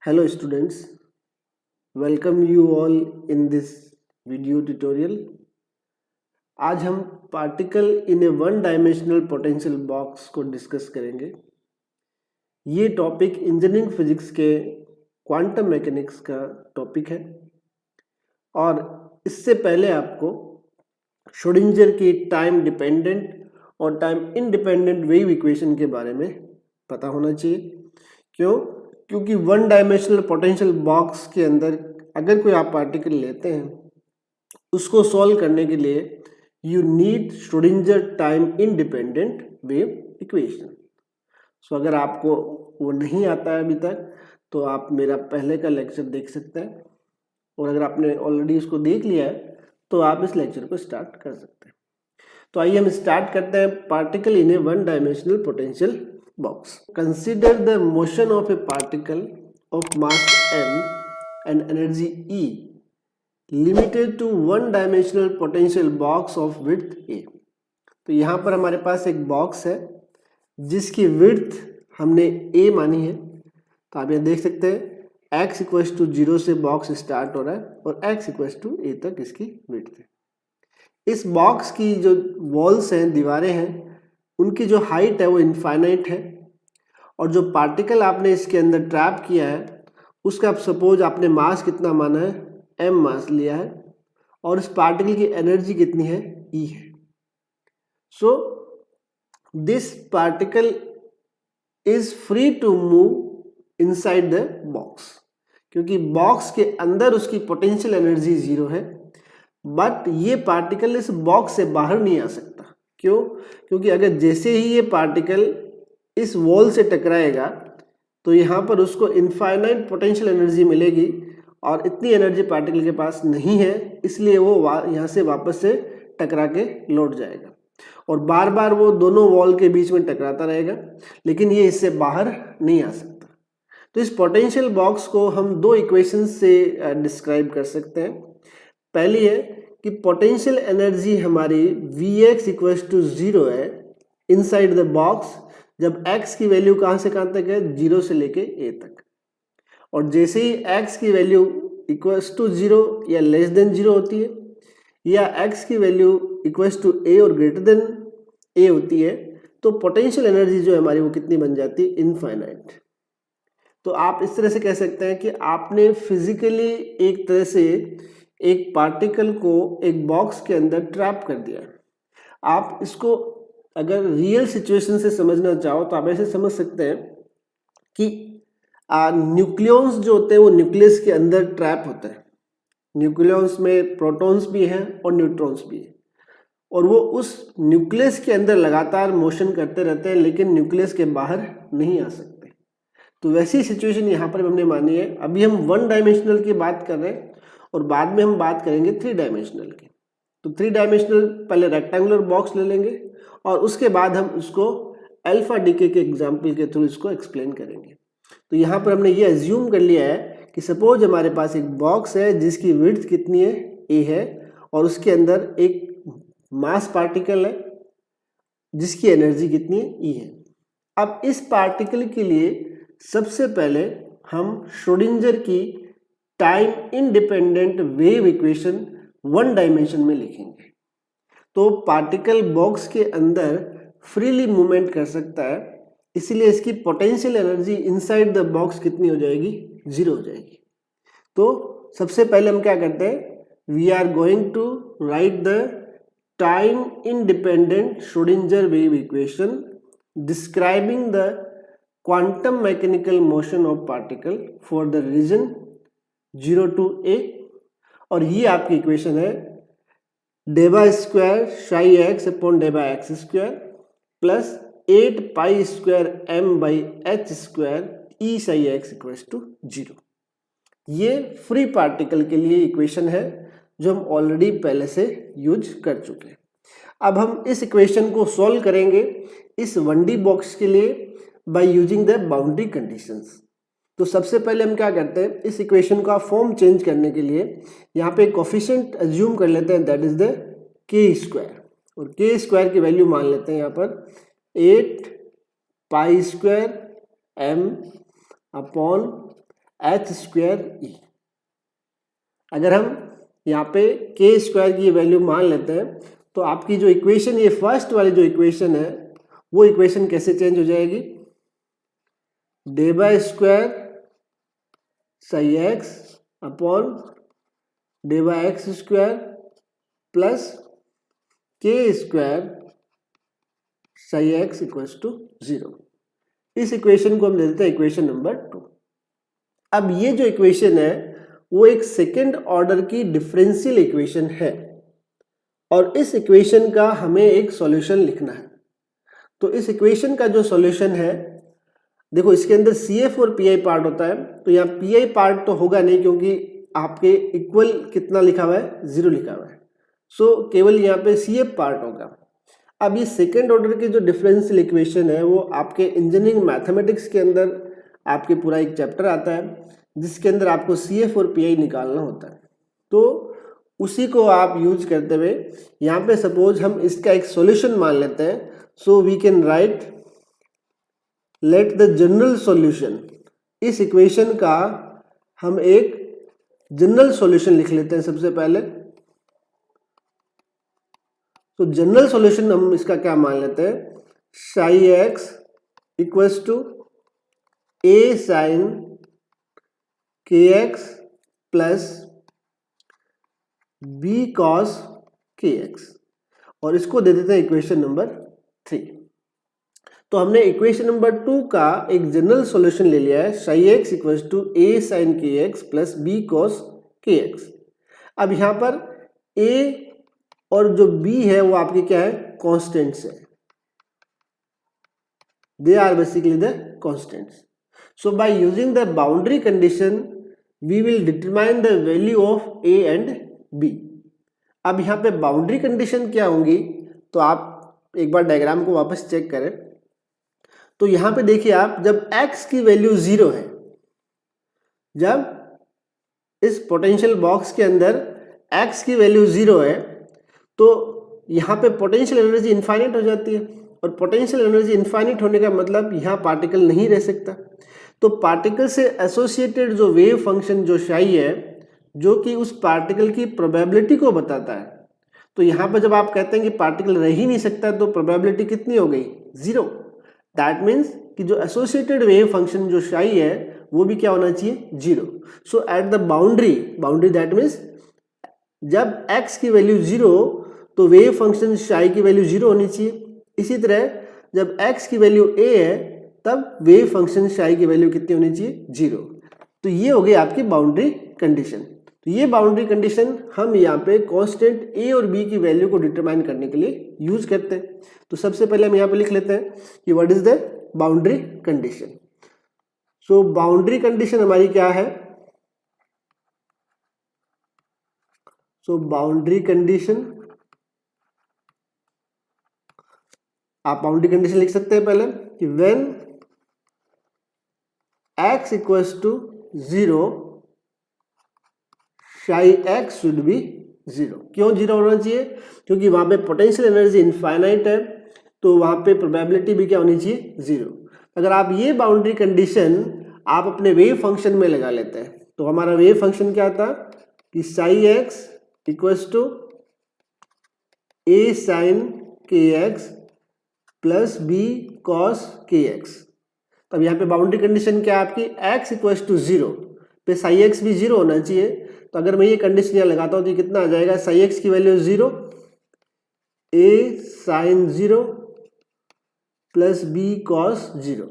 Hello students, welcome you all in this video tutorial. आज हम particle in A one dimensional potential box को discuss करेंगे। ये topic engineering physics के quantum mechanics का topic है और इससे पहले आपको श्रोडिंजर की टाइम डिपेंडेंट और टाइम इंडिपेंडेंट वेव इक्वेशन के बारे में पता होना चाहिए। क्योंकि वन डायमेंशनल पोटेंशियल बॉक्स के अंदर अगर कोई आप पार्टिकल लेते हैं उसको सॉल्व करने के लिए you need Schrodinger time independent wave equation. So अगर आपको वो नहीं आता है अभी तक तो आप मेरा पहले का लेक्चर देख सकते हैं और अगर आपने ऑलरेडी उसको देख लिया है तो आप इस लेक्चर को स्टार्ट कर सकते हैं। तो आइए हम स्टार्ट करते हैं particle in A one dimensional potential box. Consider the motion of a particle of mass m and energy E limited to one dimensional potential box of width a. तो यहाँ पर हमारे पास एक बॉक्स है जिसकी विड्थ हमने a मानी है। तो आप यहाँ देख सकते हैं x इक्वल्स टू 0 से बॉक्स स्टार्ट हो रहा है और x इक्वल्स टू a तक इसकी विड्थ है। इस बॉक्स की जो वॉल्स हैं, दीवारें हैं, उनकी जो हाइट है वो इनफाइनाइट है और जो पार्टिकल आपने इसके अंदर ट्रैप किया है उसका आप सपोज आपने मास कितना माना है, m मास लिया है और इस पार्टिकल की एनर्जी कितनी है, E है। So this particle is free to move inside the box, क्योंकि बॉक्स के अंदर उसकी पोटेंशियल एनर्जी 0 है, बट ये पार्टिकल इस बॉक्स से बाहर नहीं आ सकता। क्यों? क्योंकि अगर जैसे ही ये पार्टिकल इस वॉल से टकराएगा तो यहाँ पर उसको इनफाइनाइट पोटेंशियल एनर्जी मिलेगी और इतनी एनर्जी पार्टिकल के पास नहीं है, इसलिए वो यहाँ से वापस से टकरा के लौट जाएगा और बार बार वो दोनों वॉल के बीच में टकराता रहेगा, लेकिन ये इससे बाहर नहीं आ सकता। तो इस पोटेंशियल बॉक्स को हम दो इक्वेशन से डिस्क्राइब कर सकते हैं। पहली है कि पोटेंशियल एनर्जी हमारी Vx इक्वल्स टू 0 है इनसाइड द बॉक्स जब x की वैल्यू कहाँ से कहाँ तक है, 0 से लेके a तक, और जैसे ही x की वैल्यू इक्वल्स टू 0 या लेस देन 0 होती है या x की वैल्यू इक्वल्स टू a और ग्रेटर देन a होती है तो पोटेंशियल एनर्जी जो है हमारी वो कितनी बन जाती है, इनफाइनाइट। तो आप इस तरह से कह सकते हैं कि आपने फिजिकली एक तरह से एक पार्टिकल को एक बॉक्स के अंदर ट्रैप कर दिया। आप इसको अगर रियल सिचुएशन से समझना चाहो तो आप ऐसे समझ सकते हैं कि न्यूक्लियॉन्स जो होते हैं वो न्यूक्लियस के अंदर ट्रैप होते हैं। न्यूक्लियॉन्स में प्रोटॉन्स भी हैं और न्यूट्रॉन्स भी हैं और वो उस न्यूक्लियस के अंदर लगातार मोशन करते रहते हैं, लेकिन न्यूक्लियस के बाहर नहीं आ सकते। तो वैसी सिचुएशन यहाँ पर हमने मानी है। अभी हम वन डायमेंशनल की बात कर रहे हैं और बाद में हम बात करेंगे 3 डायमेंशनल की। तो 3 डायमेंशनल पहले रेक्टेंगुलर बॉक्स ले लेंगे और उसके बाद हम उसको अल्फा डीके के एग्जाम्पल के थ्रू इसको एक्सप्लेन करेंगे। तो यहाँ पर हमने ये एज्यूम कर लिया है कि सपोज हमारे पास एक बॉक्स है जिसकी विड्थ कितनी है, a है, और उसके अंदर एक मास पार्टिकल है जिसकी एनर्जी कितनी है, E है। अब इस पार्टिकल के लिए सबसे पहले हम श्रोडिंजर की time independent wave equation one dimension में लिखेंगे। तो पार्टिकल बॉक्स के अंदर फ्रीली मूवमेंट कर सकता है, इसलिए इसकी potential energy inside the box कितनी हो जाएगी, 0 हो जाएगी। तो सबसे पहले हम क्या करते हैं, we are going to write the time independent Schrodinger wave equation describing the quantum mechanical motion of particle for the region 0 to a, और ये आपकी इक्वेशन है del square psi X upon del X square plus 8 pi square m by H square E psi x equals to 0। ये free particle के लिए equation है जो हम ऑलरेडी पहले से यूज कर चुके हैं। अब हम इस इक्वेशन को सॉल्व करेंगे इस 1D बॉक्स के लिए bye using the boundary conditions. तो सबसे पहले हम क्या करते हैं, इस इक्वेशन का फॉर्म चेंज करने के लिए यहाँ पे कोफिशिएंट अज्यूम कर लेते हैं, दैट इज द के स्क्वायर, और के स्क्वायर की वैल्यू मान लेते हैं यहाँ पर 8 pi square m upon H square E. अगर हम यहाँ पे के स्क्वायर की वैल्यू मान लेते हैं तो आपकी जो इक्वेशन, ये फर्स्ट वाली जो इक्वेशन है वो इक्वेशन कैसे चेंज हो जाएगी, D by square psi X upon D by X square plus K square psi x equals to 0। इस इक्वेशन को हम ले लेते हैं इक्वेशन नंबर 2। अब ये जो इक्वेशन है वो एक सेकेंड ऑर्डर की डिफरेंशियल इक्वेशन है और इस इक्वेशन का हमें एक सॉल्यूशन लिखना है। तो इस इक्वेशन का जो सॉल्यूशन है, देखो इसके अंदर CF और PI पार्ट होता है, तो यहाँ PI पार्ट तो होगा नहीं क्योंकि आपके इक्वल कितना लिखा हुआ है, 0 लिखा हुआ है। सो केवल यहाँ पे CF पार्ट होगा। अब ये सेकेंड ऑर्डर की जो डिफरेंशियल इक्वेशन है वो आपके इंजीनियरिंग मैथमेटिक्स के अंदर आपके पूरा एक चैप्टर आता है जिसके अंदर आपको CF और PI निकालना होता है। तो उसी को आप यूज करते हुए यहाँ पे सपोज हम इसका एक सॉल्यूशन मान लेते हैं। So we can write let the general solution, इस इक्वेशन का हम एक जनरल सॉल्यूशन लिख लेते हैं सबसे पहले। तो जनरल सॉल्यूशन हम इसका क्या मान लेते हैं, psi x equals to A sine k x plus B cos k x, और इसको दे देते हैं इक्वेशन नंबर 3। तो हमने इक्वेशन नंबर 2 का एक जनरल सॉल्यूशन ले लिया है, psi x equals to A sine k x plus B cos k x. अब यहाँ पर ए और जो बी है वो आपके क्या है, कॉन्स्टेंट्स है, they are basically the constants. So by using the boundary condition we will determine the value of A and B. अब यहाँ पे बाउंड्री कंडीशन क्या होंगी, तो आप एक बार डायग्राम को वापस चेक करें। तो यहाँ पे देखिए आप, जब x की वैल्यू 0 है, जब इस पोटेंशियल बॉक्स के अंदर x की वैल्यू 0 है तो यहाँ पे पोटेंशियल एनर्जी इनफाइनाइट हो जाती है, और पोटेंशियल एनर्जी इनफाइनाइट होने का मतलब यहाँ पार्टिकल नहीं रह सकता। तो पार्टिकल से एसोसिएटेड जो वेव फंक्शन जो साई है, जो कि उस पार्टिकल की प्रोबेबिलिटी को बताता है, तो यहाँ पर जब आप कहते हैं कि पार्टिकल रह ही नहीं सकता तो प्रोबेबिलिटी कितनी हो गई, 0। दैट मीन्स कि जो एसोसिएटेड वेव फंक्शन जो साई है वो भी क्या होना चाहिए, 0। So at the boundary that means जब x की वैल्यू 0 तो वेव फंक्शन साई की वैल्यू 0 होनी चाहिए। इसी तरह जब x की वैल्यू a है तब वेव फंक्शन साई की वैल्यू कितनी होनी चाहिए, 0। तो ये हो गई आपकी बाउंड्री कंडीशन। तो ये बाउंड्री कंडीशन हम यहाँ पे कांस्टेंट a और b की वैल्यू को डिटरमाइन करने के लिए यूज करते हैं। तो सबसे पहले हम यहाँ पे लिख लेते हैं कि what is the boundary condition. So boundary condition हमारी क्या है, सो बाउंड्री कंडीशन, आप बाउंड्री कंडीशन लिख सकते हैं पहले कि when x equals to 0 psi x should be 0। क्यों 0 होना चाहिए, क्योंकि वहां पे पोटेंशियल एनर्जी इनफाइनाइट है, तो वहां पे प्रोबेबिलिटी भी क्या होनी चाहिए, 0। अगर आप ये बाउंड्री कंडीशन आप अपने वेव फंक्शन में लगा लेते हैं तो हमारा वेव फंक्शन क्या था कि psi x equals to A sine k x plus B cos k x. तब यहाँ पे बाउंड्री कंडीशन क्या है आपकी, x इक्वल्स टू 0 पे साई एक्स भी 0 होना चाहिए। तो अगर मैं ये कंडीशन यहाँ लगाता हूँ तो ये कितना आ जाएगा, साई एक्स की वैल्यू 0, ए साइन 0 प्लस बी कॉस 0।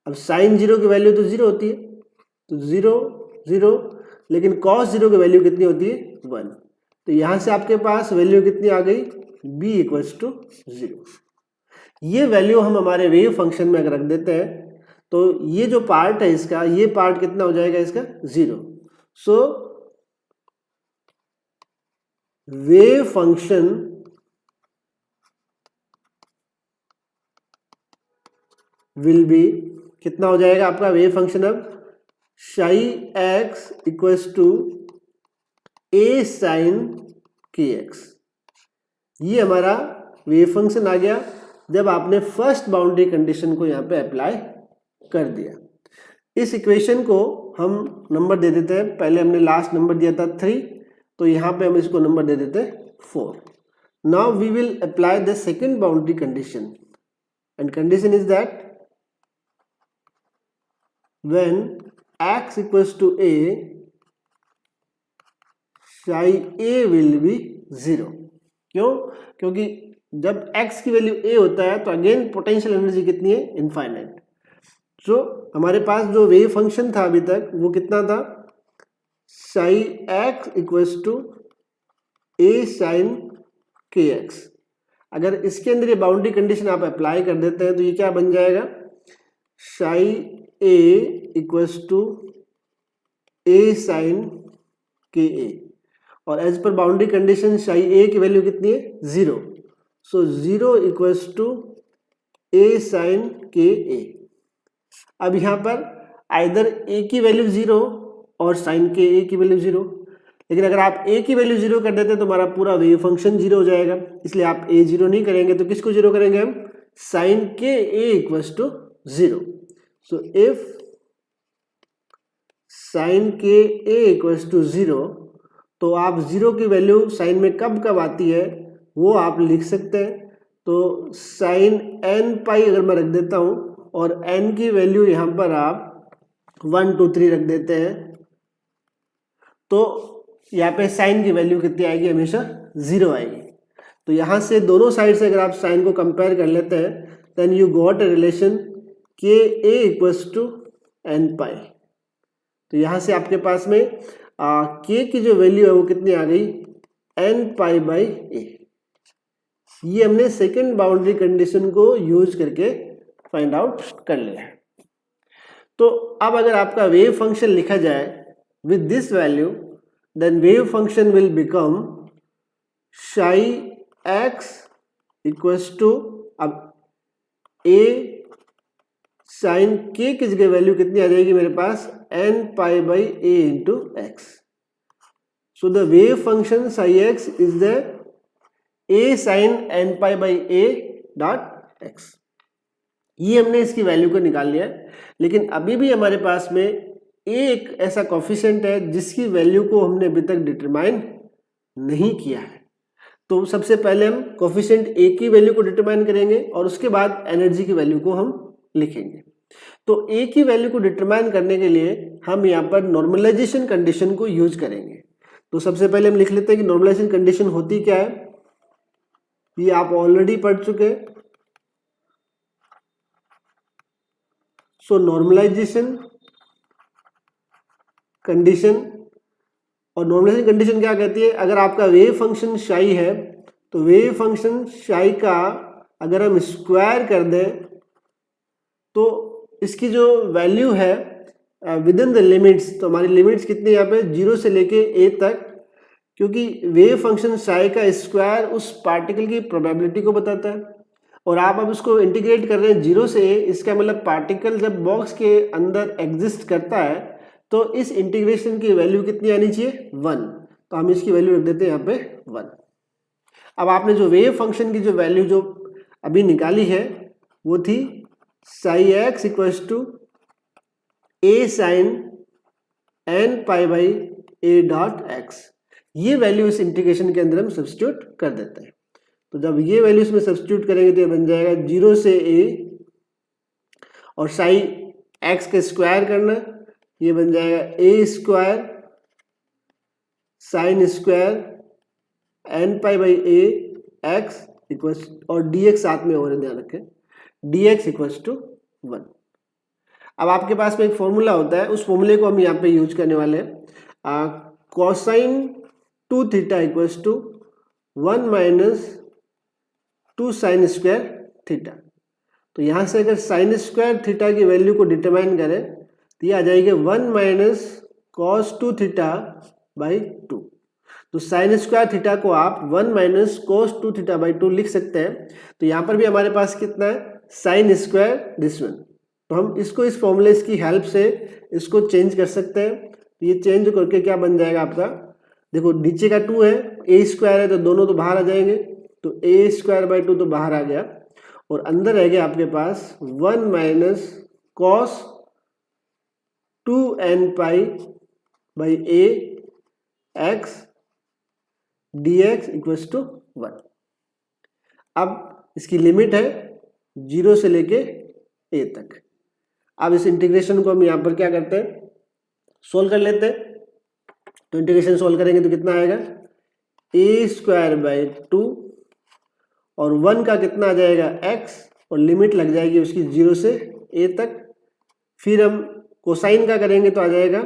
अब साइन 0 की वैल्यू तो 0 होती है, तो 0 0, लेकिन कॉस 0 की वैल्यू कितनी होती है, 1। तो यहाँ से आपके पास वैल्यू कितनी आ गई, b इक्वल्स टू 0। ये वैल्यू हम हमारे वेव फंक्शन में अगर रख देते हैं तो ये जो पार्ट है इसका, ये पार्ट कितना हो जाएगा इसका, 0। So wave function will be, कितना हो जाएगा आपका वेव फंक्शन, अब psi x equals to A sine k x. ये हमारा वेव फंक्शन आ गया जब आपने फर्स्ट बाउंड्री कंडीशन को यहाँ पे अप्लाई कर दिया। इस इक्वेशन को हम नंबर दे देते हैं, पहले हमने लास्ट नंबर दिया था 3, तो यहाँ पे हम इसको नंबर दे देते हैं 4. Now we will apply the second boundary condition, and condition is that when x equals to a, psi a will be 0. क्यों? क्योंकि जब x की वैल्यू a होता है तो अगेन पोटेंशियल एनर्जी कितनी है? इनफाइनाइट. जो हमारे पास जो वेव फंक्शन था अभी तक वो कितना था? psi x equals to a sin kx. अगर इसके अंदर ये बाउंड्री कंडीशन आप अप्लाई कर देते हैं तो ये क्या बन जाएगा? psi a equals to a sin ka. और एज पर बाउंड्री कंडीशन psi a की वैल्यू कितनी है? 0. सो 0 equals to a sin ka. अब यहाँ पर आइदर a की वैल्यू 0 और sin ka की वैल्यू 0, लेकिन अगर आप a की वैल्यू 0 कर देते हैं तो हमारा पूरा वेव फंक्शन 0 हो जाएगा, इसलिए आप a 0 नहीं करेंगे. तो किसको 0 करेंगे हम? sin ka equals to 0. So if sin ka equals to 0, तो आप 0 की वैल्यू साइन में कब कब आती है वो आप लिख सकते हैं. तो sin n पाई अगर मैं रख देता हूँ और n की वैल्यू यहाँ पर आप 1 2 3 रख देते हैं, तो यहाँ पे साइन की वैल्यू कितनी आएगी? हमेशा 0 आएगी. तो यहाँ से दोनों साइड से अगर आप साइन को कंपेयर कर लेते हैं, then you got a relation k a equals to n pi. तो यहाँ से आपके पास में k की जो वैल्यू है वो कितनी आ गई? n pi by a. ये हमने सेकेंड बाउंड्री कंडीशन को यूज करके फाइंड आउट कर लिया है. तो अब अगर आपका वेव फंक्शन लिखा जाए with this value, then wave function will become psi x equals to, अब a sin k की जगह वैल्यू कितनी आ जाएगी मेरे पास? n pi by a into x. So the wave function psi x is the a sin n pi by a dot x. ये हमने इसकी value को निकाल लिया, लेकिन अभी भी हमारे पास में a एक ऐसा कॉफिशिएंट है जिसकी वैल्यू को हमने अभी तक डिटरमाइन नहीं किया है. तो सबसे पहले हम कॉफिशिएंट a की वैल्यू को डिटरमाइन करेंगे और उसके बाद एनर्जी की वैल्यू को हम लिखेंगे. तो a की वैल्यू को डिटरमाइन करने के लिए हम यहाँ पर नॉर्मलाइजेशन कंडीशन को यूज करेंगे. तो सबसे पहले हम लिख लेते हैं कि नॉर्मलाइजेशन कंडीशन होती क्या है. ये आप ऑलरेडी पढ़ चुके हैं. सो नॉर्मलाइजेशन कंडीशन, और नॉर्मलाइजेशन कंडीशन क्या कहती है? अगर आपका वेव फंक्शन psi है तो वेव फंक्शन psi का अगर हम स्क्वायर कर दें तो इसकी जो वैल्यू है विद इन द लिमिट्स, तो हमारी लिमिट्स कितनी यहाँ पे? 0 से लेके a तक, क्योंकि वेव फंक्शन psi का स्क्वायर उस पार्टिकल की प्रोबेबिलिटी को बताता है. और आप अब इसको इंटीग्रेट कर रहे हैं 0 से a, इसका मतलब पार्टिकल जब बॉक्स के अंदर एग्जिस्ट करता है तो इस इंटीग्रेशन की वैल्यू कितनी आनी चाहिए? 1. तो हम इसकी वैल्यू रख देते हैं यहाँ पे 1. अब आपने जो वेव फंक्शन की जो वैल्यू जो अभी निकाली है वो थी psi x equals to a sin n pi by a dot x. ये वैल्यू इस इंटीग्रेशन के अंदर हम सब्स्टिट्यूट कर देते हैं. तो जब ये वैल्यू इसमें सब्स्टिट्यूट करेंगे तो ये बन जाएगा 0 से a और psi x के स्क्वायर करना, ये बन जाएगा a square sine square n pi by a x equals, और dx साथ में और ध्यान रखें, dx इक्वल्स टू 1. अब आपके पास में एक फॉर्मूला होता है, उस फॉर्मूले को हम यहाँ पे यूज करने वाले हैं. Cosine 2 theta equals to 1 minus 2 sine square theta. तो यहाँ से अगर साइन स्क्वायर थीटा की वैल्यू को डिटरमाइन करें तो ये आ जाएगी 1 माइनस कॉस 2 थीटा बाई 2. तो साइन स्क्वायर थीटा को आप 1 माइनस कॉस 2 थीटा बाई 2 लिख सकते हैं. तो यहाँ पर भी हमारे पास कितना है? Sine square this one. तो हम इसको इस फॉर्मूले की हेल्प से इसको चेंज कर सकते हैं. ये चेंज करके क्या बन जाएगा आपका? देखो नीचे का 2 है, a स्क्वायर है तो दोनों तो बाहर आ जाएंगे, तो a स्क्वायर बाई 2 तो बाहर आ गया और अंदर रह गया आपके पास 1 माइनस कॉस 2n पाई/a x dx इक्वल्स टू 1। अब इसकी लिमिट है 0 से लेके a तक। अब इस इंटीग्रेशन को हम यहाँ पर क्या करते हैं, सोल्व कर लेते हैं। तो इंटीग्रेशन सोल्व करेंगे तो कितना आएगा, a² 2 और 1 का कितना आ जाएगा x, और लिमिट लग जाएगी उसकी 0 से a तक। फिर हम कोसाइन का करेंगे तो आ जाएगा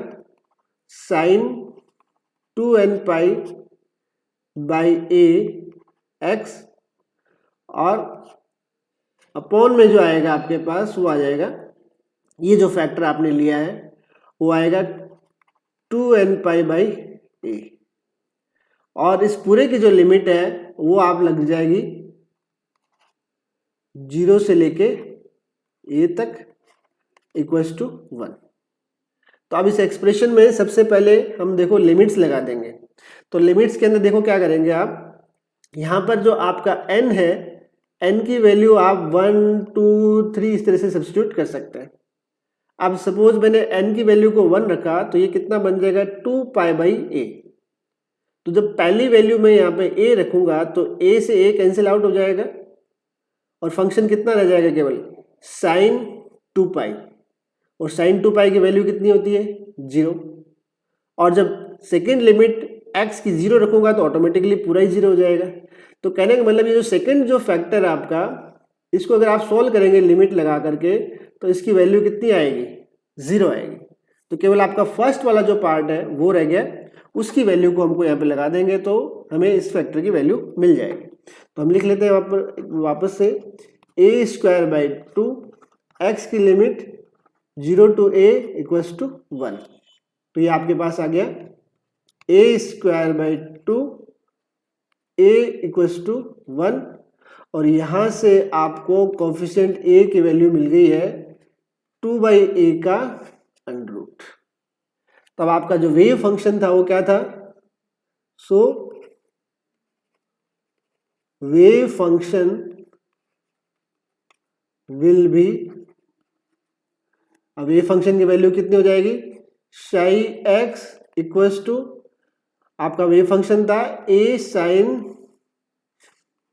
sin 2n पाई/a x, और अपॉन में जो आएगा आपके पास वो आ जाएगा, ये जो फैक्टर आपने लिया है वो आएगा 2n पाई/a, और इस पूरे की जो लिमिट है वो आप लग जाएगी 0 से लेके a तक इक्वल्स टू 1। तो अब इस एक्सप्रेशन में सबसे पहले हम देखो लिमिट्स लगा देंगे। तो लिमिट्स के अंदर देखो क्या करेंगे आप, यहाँ पर जो आपका n है, n की वैल्यू आप 1 2 3 इस तरह से सब्स्टिट्यूट कर सकते हैं। अब सपोज मैंने n की वैल्यू को 1 रखा तो ये कितना बन जाएगा 2π/a। तो जब पहली वैल्यू में यहाँ पे a रखूंगा तो a से a कैंसिल आउट हो जाएगा और फंक्शन कितना रह जाएगा, केवल sin 2π, और sin 2π की वैल्यू कितनी होती है 0। और जब सेकेंड लिमिट x की 0 रखूंगा तो ऑटोमेटिकली पूरा ही 0 हो जाएगा। तो कहने का मतलब ये जो सेकेंड जो फैक्टर है आपका, इसको अगर आप सोल्व करेंगे लिमिट लगा करके तो इसकी वैल्यू कितनी आएगी, 0 आएगी। तो केवल आपका फर्स्ट वाला जो पार्ट है वो रह गया, उसकी वैल्यू को हमको यहाँ पे लगा देंगे तो हमें इस फैक्टर की वैल्यू मिल जाएगी। तो हम लिख लेते हैं वापस से a² 2 x की limit 0 to a equals to 1। तो ये आपके पास आ गया a² 2 a इक्वल्स टू 1, और यहाँ से आपको कोफिशिएंट a की वैल्यू मिल गई है 2/a का अंडर रूट। तब आपका जो वेव फंक्शन था वो क्या था, सो वेव फंक्शन विल बी, अब वेव फंक्शन की वैल्यू कितनी हो जाएगी, साई x इक्वल्स टू, आपका वेव फंक्शन था a sin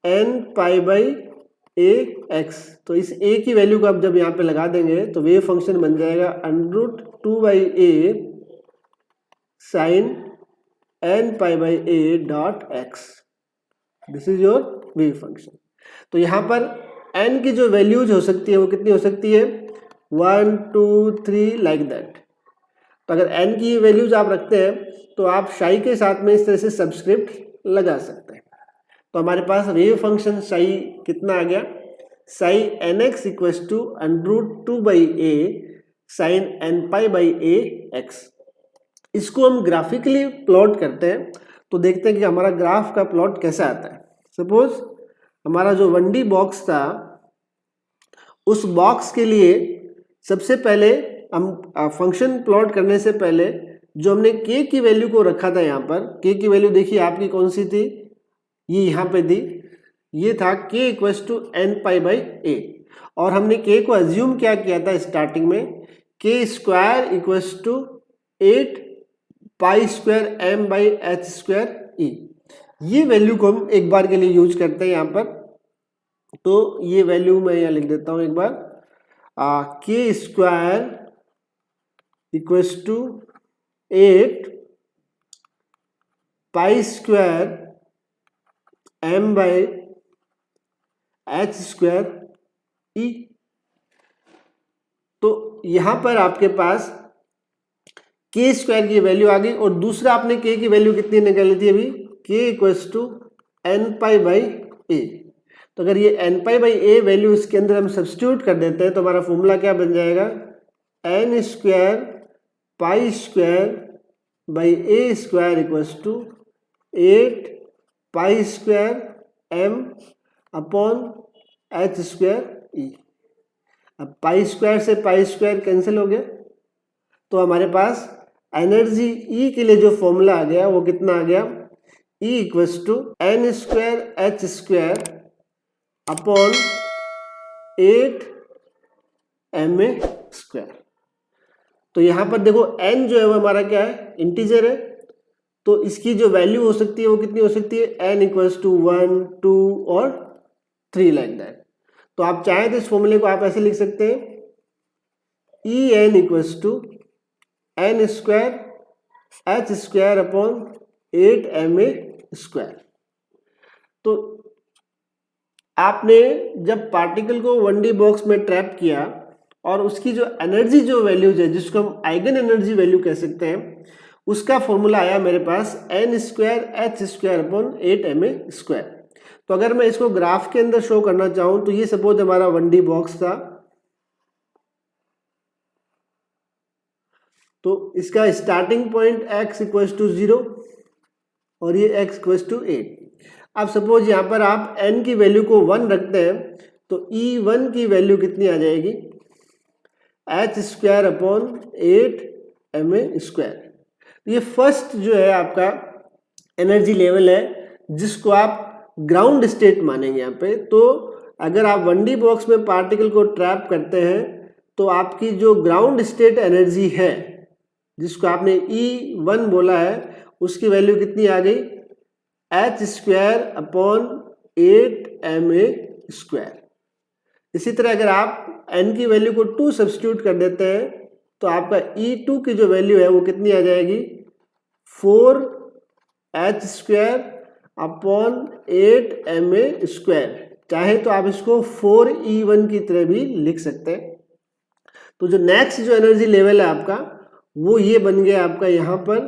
n π/a x। तो इस a की वैल्यू को आप जब यहाँ पे लगा देंगे तो वेव फंक्शन बन जाएगा under root 2/a sin n π/a dot x। This is your wave function. तो यहाँ पर n की जो वैल्यूज हो सकती है वो कितनी हो सकती है, 1 2 3 लाइक दैट। तो अगर n की वैल्यूज आप रखते हैं तो आप साई के साथ में इस तरह से सबस्क्रिप्ट लगा सकते हैं। तो हमारे पास वेव फंक्शन साई कितना आ गया, psi nx equals to under root 2/a sin n π/a x। इसको हम ग्राफिकली प्लॉट करते हैं तो देखते हैं कि हमारा ग्राफ का प्लॉट कैसा आता है। सपोज हमारा जो 1D बॉक्स था, उस बॉक्स के लिए सबसे पहले हम फंक्शन प्लॉट करने से पहले जो हमने k की वैल्यू को रखा था, यहाँ पर k की वैल्यू देखिए आपकी कौन सी थी, ये यहाँ पे थी, ये था k equals to n π/a, और हमने k को अज्यूम क्या किया था स्टार्टिंग में, k² इक्वल्स टू 8π² m/h²e। ये वैल्यू को हम एक बार के लिए यूज करते हैं यहाँ पर। तो ये वैल्यू मैं यहाँ लिख देता हूँ एक बार, k² इक्वल्स टू 8π² m/h²e। तो यहाँ पर आपके पास k² की वैल्यू आ गई, और दूसरा आपने k की वैल्यू कितनी निकाली थी अभी, k equals to n π/a। तो अगर ये n π/a वैल्यू इसके अंदर हम सब्स्टिट्यूट कर देते हैं तो हमारा फॉर्मूला क्या बन जाएगा, n² π²/a² equals to 8π² m/h²e। अब π² से π² कैंसिल हो गया, तो हमारे पास एनर्जी E के लिए जो फॉर्मूला आ गया वो कितना आ गया, E equals to n²h² upon 8ma²। तो यहाँ पर देखो n जो है वो हमारा क्या है, इंटीजर है, तो इसकी जो वैल्यू हो सकती है वो कितनी हो सकती है, n इक्वल्स टू 1, 2 और 3 लाइक दैट। तो आप चाहें तो इस फॉर्मूले को आप ऐसे लिख सकते हैं, E N equals to N square H square upon 8ma square. तो आपने जब पार्टिकल को 1D बॉक्स में ट्रैप किया और उसकी जो एनर्जी जो वैल्यूज है, जिसको हम आइगन एनर्जी वैल्यू कह सकते हैं, उसका फॉर्मूला आया मेरे पास N square H square upon 8ma square. तो अगर मैं इसको ग्राफ के अंदर शो करना चाहूं तो ये सपोज हमारा 1D बॉक्स था, तो इसका starting point x equals to 0 और ये x इक्वल्स टू 8। अब सपोज यहाँ पर आप n की वैल्यू को 1 रखते हैं तो E1 की वैल्यू कितनी आ जाएगी, H square upon 8ma square. ये फर्स्ट जो है आपका एनर्जी लेवल है जिसको आप ग्राउंड स्टेट मानेंगे यहाँ पे। तो अगर आप 1D बॉक्स में पार्टिकल को ट्रैप करते हैं तो आपकी जो ग्राउंड स्टेट एनर्जी है, जिसको आपने E1 बोला है, उसकी वैल्यू कितनी आ गई, H square upon 8ma square. इसी तरह अगर आप n की वैल्यू को 2 सब्स्टिट्यूट कर देते हैं तो आपका E2 की जो वैल्यू है वो कितनी आ जाएगी, 4h square upon 8ma square. चाहे तो आप इसको 4E1 की तरह भी लिख सकते हैं। तो जो नेक्स्ट जो एनर्जी लेवल है आपका वो ये बन गया आपका यहाँ पर,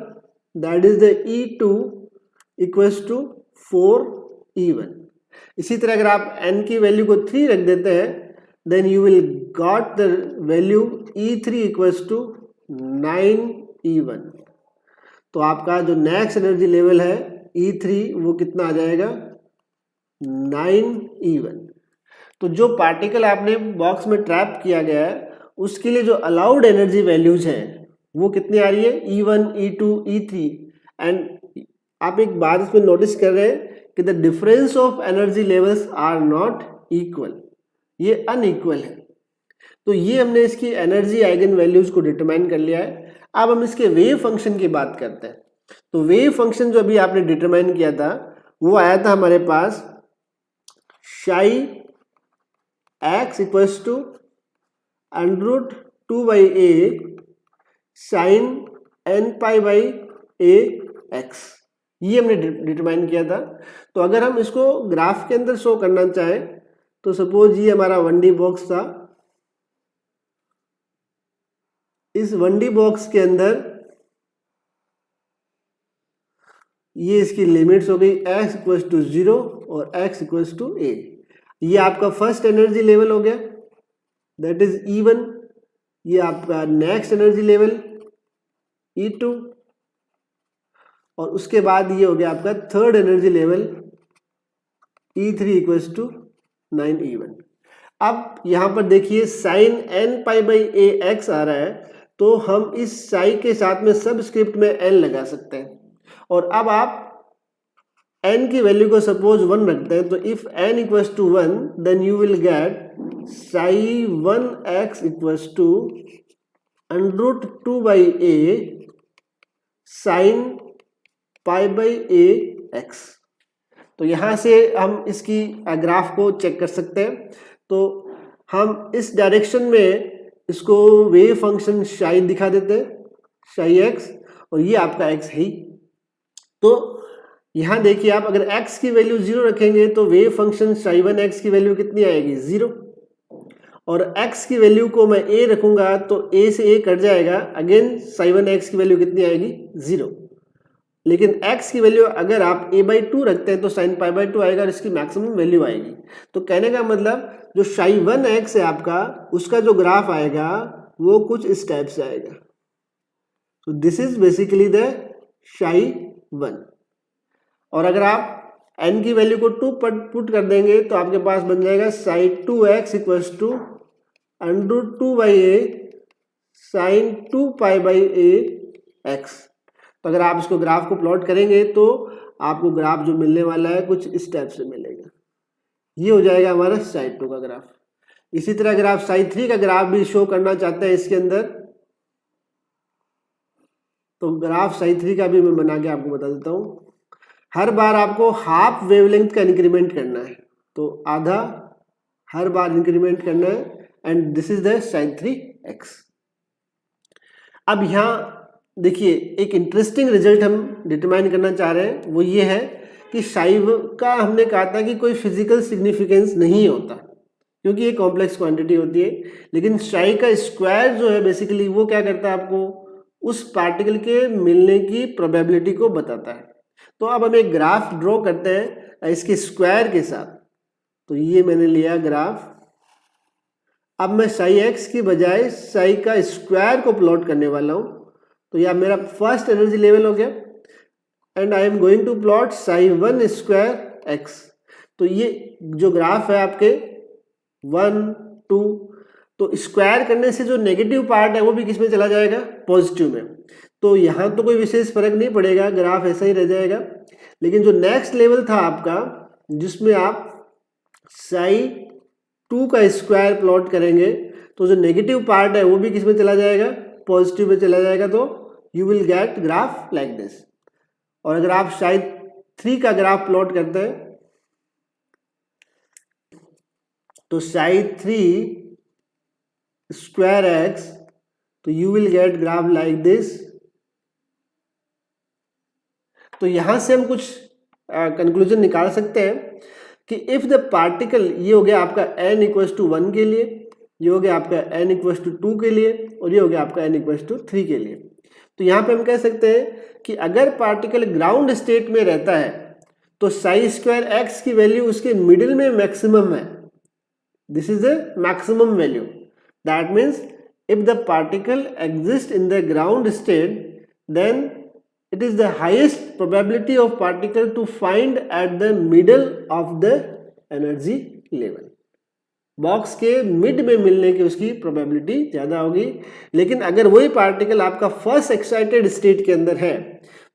that is the E2 equals to 4E1। इसी तरह अगर आप n की वैल्यू को 3 रख देते हैं then you will got the value E3 equals to 9E1। तो आपका जो नेक्स्ट एनर्जी लेवल है E3 वो कितना आ जाएगा, 9E1। तो जो पार्टिकल आपने बॉक्स में ट्रैप किया गया है उसके लिए जो अलाउड एनर्जी वैल्यूज हैं वो कितनी आ रही है, E1, E2, E3। एंड आप एक बात इसमें नोटिस कर रहे हैं कि the difference of energy levels are not equal, ये अनइक्वल है। तो ये हमने इसकी एनर्जी आइगन वैल्यूज को डिटरमाइन कर लिया है। अब हम इसके वेव फंक्शन की बात करते हैं। तो वेव फंक्शन जो अभी आपने डिटरमाइन किया था वो आया था हमारे पास psi x equals to √2/a sin n π/a(x), ये हमने डिटरमाइन किया था। तो अगर हम इसको ग्राफ के अंदर शो करना चाहें तो सपोज ये हमारा 1D बॉक्स था, इस 1D बॉक्स के अंदर ये इसकी लिमिट्स हो गई x इक्वल्स टू 0 और x इक्वल्स टू a। ये आपका फर्स्ट एनर्जी लेवल हो गया, दैट इज E1। ये आपका नेक्स्ट एनर्जी लेवल E2 और उसके बाद ये हो गया आपका third energy level E3 equals to 9E1। अब यहाँ पर देखिए sin n π/a(x) आ रहा है, तो हम इस साई के साथ में सबस्क्रिप्ट में n लगा सकते हैं। और अब आप n की वैल्यू को सपोज 1 रखते हैं तो if n equals to 1 then you will get psi1x equals to √2/a sin π/a(x). तो यहाँ से हम इसकी ग्राफ को चेक कर सकते हैं। तो हम इस डायरेक्शन में इसको वेव फंक्शन psi दिखा देते हैं, psi x, और ये आपका x है ही। तो यहाँ देखिए आप अगर x की वैल्यू 0 रखेंगे तो वेव फंक्शन psi1x की वैल्यू कितनी आएगी, 0। और x की वैल्यू को मैं a रखूंगा तो a से a कट जाएगा, अगेन psi1x की वैल्यू कितनी आएगी, 0। लेकिन x की वैल्यू अगर आप a/2 रखते हैं तो sin π/2 आएगा और इसकी मैक्सिमम वैल्यू आएगी। तो कहने का मतलब जो psi1x है आपका, उसका जो ग्राफ आएगा वो कुछ इस टाइप से आएगा। तो this is basically the psi1। और अगर आप n की वैल्यू को 2 पर पुट कर देंगे तो आपके पास बन जाएगा psi2x equals to √2/a sin 2π/a(x). तो अगर आप इसको ग्राफ को प्लॉट करेंगे तो आपको ग्राफ जो मिलने वाला है कुछ इस टाइप से मिलेगा। ये हो जाएगा हमारा psi2 का ग्राफ। इसी तरह अगर आप psi3 का ग्राफ भी शो करना चाहते हैं इसके अंदर, तो ग्राफ psi3 का भी मैं बना के आपको बता देता हूँ। हर बार आपको हाफ वेवलेंथ का इंक्रीमेंट करना है, तो आधा हर बार इंक्रीमेंट करना है, and this is the psi3x। अब यहाँ देखिए एक इंटरेस्टिंग रिजल्ट हम डिटरमाइन करना चाह रहे हैं, वो ये है कि साइव का हमने कहा था कि कोई फिजिकल सिग्निफिकेंस नहीं होता क्योंकि ये कॉम्प्लेक्स क्वांटिटी होती है, लेकिन साई का स्क्वायर जो है बेसिकली वो क्या करता है, आपको उस पार्टिकल के मिलने की प्रोबेबिलिटी को बताता है। तो अब हम एक ग्राफ ड्रॉ करते हैं इसके स्क्वायर के साथ। तो ये मैंने लिया ग्राफ। अब मैं साई एक्स की बजाय साई का स्क्वायर को प्लॉट करने वाला हूँ। तो यह मेरा फर्स्ट एनर्जी लेवल हो गया, and I am going to plot psi1 square x. तो ये जो ग्राफ है आपके 1 2, तो स्क्वायर करने से जो नेगेटिव पार्ट है वो भी किस में चला जाएगा, पॉजिटिव में। तो यहाँ तो कोई विशेष फर्क नहीं पड़ेगा, ग्राफ ऐसा ही रह जाएगा। लेकिन जो नेक्स्ट लेवल था आपका जिसमें आप psi2 का स्क्वायर प्लॉट करेंगे, तो जो नेगेटिव पार्ट है वो भी किस में चला जाएगा, पॉजिटिव में चला जाएगा। तो you will gate graph like this. और अगर आप psi3 का ग्राफ प्लॉट करते हैं तो psi3 स्क्वायर एक्स, तो you will gate graph like this. तो यहां से हम कुछ कंक्लूजन निकाल सकते हैं कि इफ द पार्टिकल, ये हो गया आपका n इक्वल्स टू 1 के लिए, ये हो गया आपका n इक्वल्स टू 2 के लिए, और ये हो गया आपका n इक्वल्स टू 3 के लिए। तो यहाँ पे हम कह सकते हैं कि अगर पार्टिकल ग्राउंड स्टेट में रहता है तो साई स्क्वायर एक्स की वैल्यू उसके मिडिल में मैक्सिमम है। This is the maximum value. That means if the particle exist in the ground state, then it is the highest probability of particle to find at the middle of the energy level। Box के mid में मिलने की उसकी probability ज़्यादा होगी। लेकिन अगर वही पार्टिकल आपका फर्स्ट एक्साइटेड स्टेट के अंदर है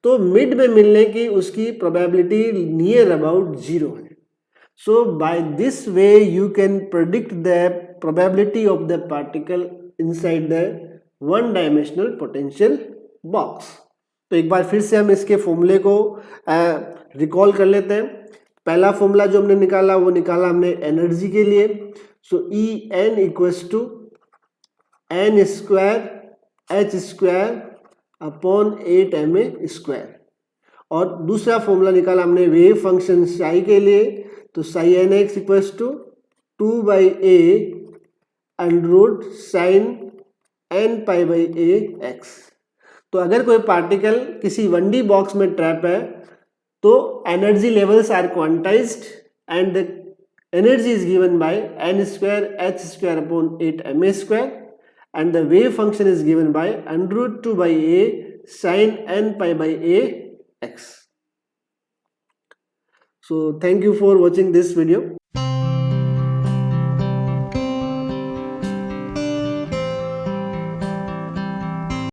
तो मिड में मिलने की उसकी प्रोबेबिलिटी नियर अबाउट 0 है। So by this way you can predict the probability of the particle inside the one dimensional potential box. तो एक बार फिर से हम इसके फॉर्मूले को रिकॉल कर लेते हैं। पहला फॉर्मूला जो हमने निकाला वो निकाला हमने एनर्जी के लिए। So E N equals to N square H square upon 8ma square. और दूसरा फॉर्मूला निकाला हमने वेव फंक्शन साई के लिए। तो psi n x equals to 2/a under root sine n pi by a x। तो अगर कोई पार्टिकल किसी 1D बॉक्स में ट्रैप है तो energy levels are quantized and the energy is given by n square h square upon 8ma square, and the wave function is given by under root 2/a sine n pi by a x। So thank you for watching this video.